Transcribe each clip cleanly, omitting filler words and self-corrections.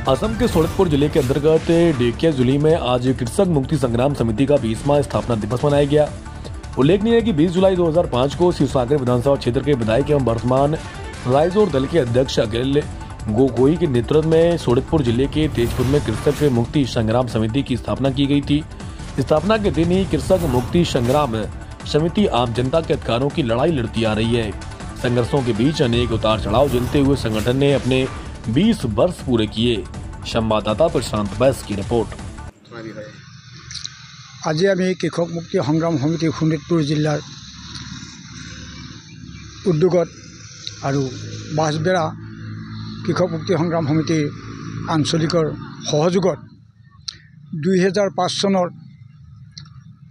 असम के सोनितपुर जिले के अंतर्गत डेकियाजुली में आज कृषक मुक्ति संग्राम समिति का 20वां स्थापना दिवस मनाया गया। उल्लेखनीय है कि 20 जुलाई 2005 को शिवसागर विधानसभा क्षेत्र के विधायक एवं वर्तमान राइजोर दल के अध्यक्ष अखिल गोगोई के नेतृत्व में सोनितपुर जिले के तेजपुर में कृषक मुक्ति संग्राम समिति की स्थापना की गई थी। स्थापना के दिन ही कृषक मुक्ति संग्राम समिति आम जनता के अधिकारों की लड़ाई लड़ती आ रही है। संघर्षों के बीच अनेक उतार चढ़ाव झेलते हुए संगठन ने अपने 20 वर्ष पूरे किए। संवाददाता प्रशांत बैस की रिपोर्ट। आज आमी कृषक मुक्ति संग्राम समिति शोणितपुर जिलार उद्योगत और बाँसबेड़ा कृषक मुक्ति संग्राम समितिर आंचलिकर सहयोगत 2005 सनर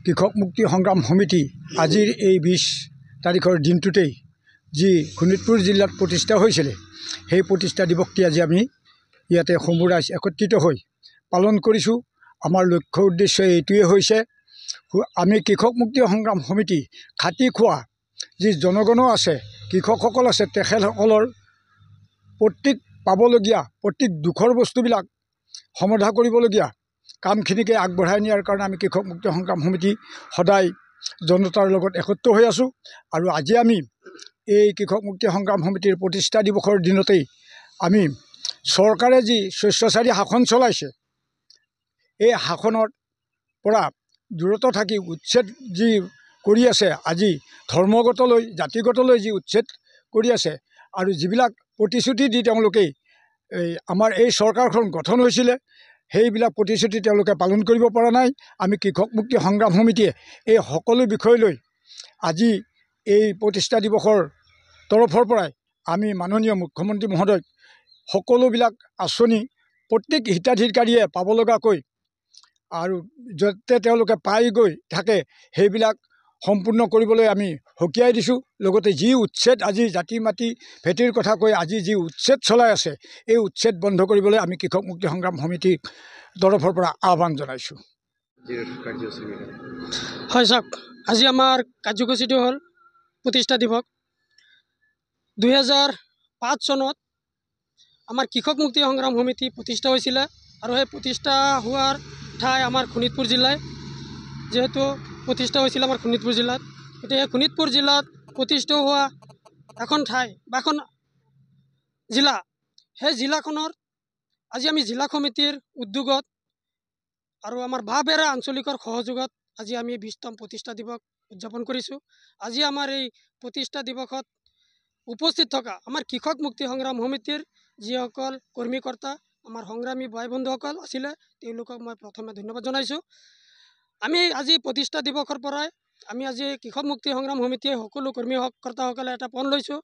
कृषक मुक्ति संग्राम समिति आजिर এই 20 तारिखर दिनटुतेই जी शोणितपुर जिलात प्रतिष्ठा হৈছিল সেই प्रतिष्ठा दिवसटी आज आमी ইয়াতে সমূহ ৰাইজ একত্ৰিত হৈ পালন কৰিছোঁ। আমাৰ লক্ষ্য উদ্দেশ্য এইটোৱে হৈছে আমি কৃষক মুক্তি সংগ্ৰাম সমিতি খাটি খোৱা যি জনগণ আছে কৃষকসকল আছে তেখেতসকলৰ প্ৰত্যেক পাবলগীয়া প্ৰত্যেক দুখৰ বস্তুবিলাক সমাধা কৰিবলগীয়া কামখিনিকে আগবঢ়াই নিয়াৰ কাৰণে আমি কৃষক মুক্তি সংগ্ৰাম সমিতি সদায় জনতাৰ লগত একত্ৰিত হৈ আছোঁ। আৰু আজি আমি এই কৃষক মুক্তি সংগ্ৰাম সমিতিৰ প্ৰতিষ্ঠা দিৱসৰ দিনতেই আমি চৰকাৰে যি স্বেচ্ছাচাৰী শাসন চলাইছে এই শাসনৰ পৰা দূৰত থাকি উচ্ছেদ যি কৰি আছে আজি ধৰ্মগতলৈ জাতিগতলৈ যি উচ্ছেদ কৰি আছে আৰু যিবিলাক প্ৰতিশ্ৰুতি দি তেওঁলোকে আমাৰ এই চৰকাৰখন গঠন হৈছিলে সেইবিলাক প্ৰতিশ্ৰুতি তেওঁলোকে পালন কৰিব পৰা নাই। আমি কৃষক মুক্তি সংগ্ৰাম সমিতিয়ে এই সকলো বিষয় লৈ আজি এই প্ৰতিষ্ঠা দিৱসৰ তৰফৰ পৰাই আমি মাননীয় মুখ্যমন্ত্ৰী মহোদয় সকলোবিলাক আঁচনি প্ৰত্যেক হিতাধিকাৰীয়ে পাব লগাকৈ আৰু যতে তেওঁলোকে পাই গৈ থাকে সেইবিলাক সম্পূৰ্ণ কৰিবলৈ আমি হকিয়াই দিছোঁ। লগতে যি উচ্ছেদ আজি জাতি মাটি ভেটিৰ কথা কৈ আজি যি উচ্ছেদ চলাই আছে এই উচ্ছেদ বন্ধ কৰিবলৈ আমি কৃষক মুক্তি সংগ্ৰাম সমিতিৰ তৰফৰ পৰা আহ্বান জনাইছোঁ। হয় চাওক, আজি আমাৰ কাৰ্যসূচীটো হ'ল প্ৰতিষ্ঠা দিৱস। 2005 চনত আমাৰ কৃষক মুক্তি সংগ্ৰাম সমিতি প্ৰতিষ্ঠা হৈছিলে আৰু সেই প্ৰতিষ্ঠা হোৱাৰ ঠাই আমাৰ শোণিতপুৰ জিলাই, যেহেতু প্ৰতিষ্ঠা হৈছিল আমাৰ শোণিতপুৰ জিলাত, গতিকে শোণিতপুৰ জিলাত প্ৰতিষ্ঠা হোৱা এখন ঠাই বা এখন জিলা, সেই জিলাখনৰ আজি আমি জিলা সমিতিৰ উদ্যোগত আৰু আমাৰ বাঁহবেৰা আঞ্চলিকৰ সহযোগত আজি আমি 20তম প্ৰতিষ্ঠা দিৱস উদযাপন কৰিছোঁ। আজি আমাৰ এই প্ৰতিষ্ঠা দিৱসত উপস্থিত থকা আমাৰ কৃষক মুক্তি সংগ্ৰাম সমিতিৰ যিসকল কৰ্মীকৰ্তা আমাৰ সংগ্ৰামী ভাই বন্ধুসকল আছিলে তেওঁলোকক মই প্ৰথমে ধন্যবাদ জনাইছোঁ। আমি আজি প্ৰতিষ্ঠা দিৱসৰ পৰাই আমি আজি কৃষক মুক্তি সংগ্ৰাম সমিতিয়ে সকলো কৰ্মীকৰ্তাসকলে এটা পণ লৈছোঁ।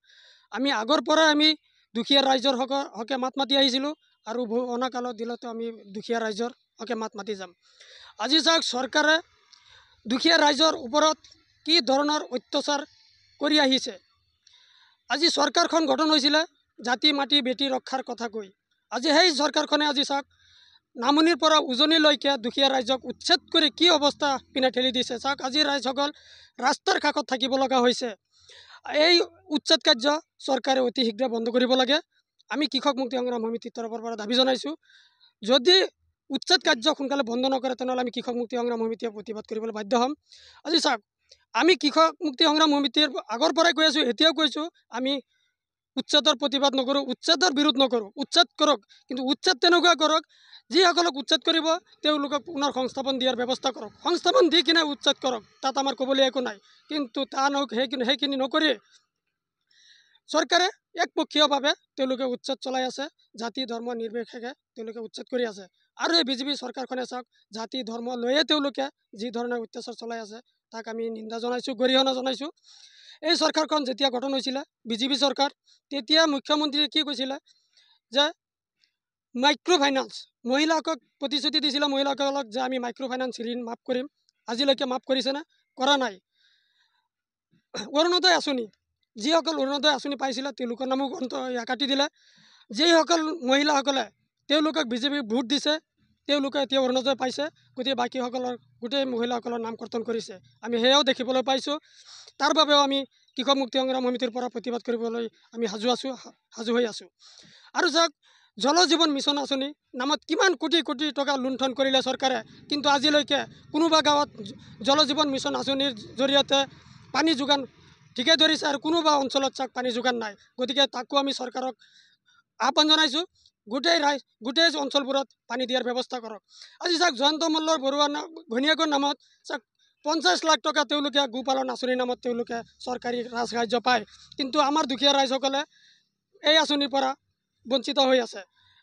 আমি আগৰ পৰাই আমি দুখীয়া ৰাইজৰ হকে মাত মাতি আহিছিলোঁ আৰু অনাকালত দিলতো আমি দুখীয়া ৰাইজৰ হকে মাত মাতি যাম। আজি চাওক, চৰকাৰে দুখীয়া ৰাইজৰ ওপৰত কি ধৰণৰ অত্যাচাৰ কৰি আহিছে। আজি চৰকাৰখন গঠন হৈছিলে জাতি মাটি বেটি ৰক্ষাৰ কথা কৈ। আজি সেই চৰকাৰখনে আজি চাওক নামনিৰ পৰা উজনিলৈকে দুখীয়া ৰাইজক উচ্ছেদ কৰি কি অৱস্থা পিনে ঠেলি দিছে। চাওক, আজি ৰাইজসকল ৰাস্তাৰ কাষত থাকিব লগা হৈছে। এই উচ্ছেদ কাৰ্য চৰকাৰে অতি শীঘ্ৰে বন্ধ কৰিব লাগে। আমি কৃষক মুক্তি সংগ্ৰাম সমিতিৰ তৰফৰ পৰা দাবী জনাইছোঁ, যদি উচ্ছেদ কাৰ্য সোনকালে বন্ধ নকৰে তেনেহ'লে আমি কৃষক মুক্তি সংগ্ৰাম সমিতিয়ে প্ৰতিবাদ কৰিবলৈ বাধ্য হ'ম। আজি চাওক, আমি কৃষক মুক্তি সংগ্ৰাম সমিতিৰ আগৰ পৰাই কৈ আছোঁ, এতিয়াও কৈছোঁ, আমি উচ্ছেদৰ প্ৰতিবাদ নকৰোঁ, উচ্ছেদৰ বিৰোধ নকৰোঁ। উচ্ছেদ কৰক, কিন্তু উচ্ছেদ তেনেকুৱা কৰক যিসকলক উচ্ছেদ কৰিব তেওঁলোকক পুনৰ সংস্থাপন দিয়াৰ ব্যৱস্থা কৰক। সংস্থাপন দি কিনে উচ্ছেদ কৰক, তাত আমাৰ ক'বলৈ একো নাই। কিন্তু সেইখিনি নকৰি চৰকাৰে একপক্ষীয়ভাৱে তেওঁলোকে উচ্ছেদ চলাই আছে। জাতি ধৰ্ম নিৰ্বিশেষে তেওঁলোকে উচ্ছেদ কৰি আছে। আৰু এই বিজেপি চৰকাৰখনে চাওক জাতি ধৰ্ম লৈয়ে তেওঁলোকে যি ধৰণে অত্যাচাৰ চলাই আছে তাক আমি নিন্দা জনাইছোঁ, গৰিহণা জনাইছোঁ। এই চৰকাৰখন যেতিয়া গঠন হৈছিলে বিজেপি চৰকাৰ, তেতিয়া মুখ্যমন্ত্ৰীয়ে কি কৈছিলে যে মাইক্ৰ' ফাইনেন্স মহিলাসকলক প্ৰতিশ্ৰুতি দিছিলে, মহিলাসকলক যে আমি মাইক্ৰ' ফাইনেন্স ঋণ মাফ কৰিম। আজিলৈকে মাফ কৰিছেনে? কৰা নাই। অৰুণোদয় আঁচনি, যিসকল অৰুণোদয় আঁচনি পাইছিলে তেওঁলোকৰ নামো কাটি দিলে। যিসকল মহিলাসকলে তেওঁলোকক বিজেপি ভোট দিছে তেওঁলোকে এতিয়া অৰুণোদয় পাইছে, গতিকে বাকীসকলৰ গোটেই মহিলাসকলৰ নাম কৰ্তন কৰিছে। আমি সেয়াও দেখিবলৈ পাইছোঁ। তাৰ বাবেও আমি কৃষক মুক্তি সংগ্ৰাম সমিতিৰ পৰা প্ৰতিবাদ কৰিবলৈ আমি সাজু হৈ আছোঁ। আৰু চাওক, জল জীৱন মিছন আঁচনি নামত কিমান কোটি কোটি টকা লুণ্ঠন কৰিলে চৰকাৰে, কিন্তু আজিলৈকে কোনোবা গাঁৱত জল জীৱন মিছন আঁচনিৰ জৰিয়তে পানী যোগান ঠিকে ধৰিছে আৰু কোনোবা অঞ্চলত চাওক পানী যোগান নাই। গতিকে তাকো আমি চৰকাৰক আহ্বান জনাইছোঁ, গোটেই অঞ্চলবোৰত পানী দিয়াৰ ব্যৱস্থা কৰক। আজি চাওক জয়ন্ত মল্লৰ বৰুৱা ঘৈণীয়েকৰ নামত চাওক 50 লাখ টকা তেওঁলোকে গোপালন আঁচনিৰ নামত তেওঁলোকে চৰকাৰী ৰাজসাহায্য পায়, কিন্তু আমাৰ দুখীয়া ৰাইজসকলে এই আঁচনিৰ পৰা বঞ্চিত হৈ আছে।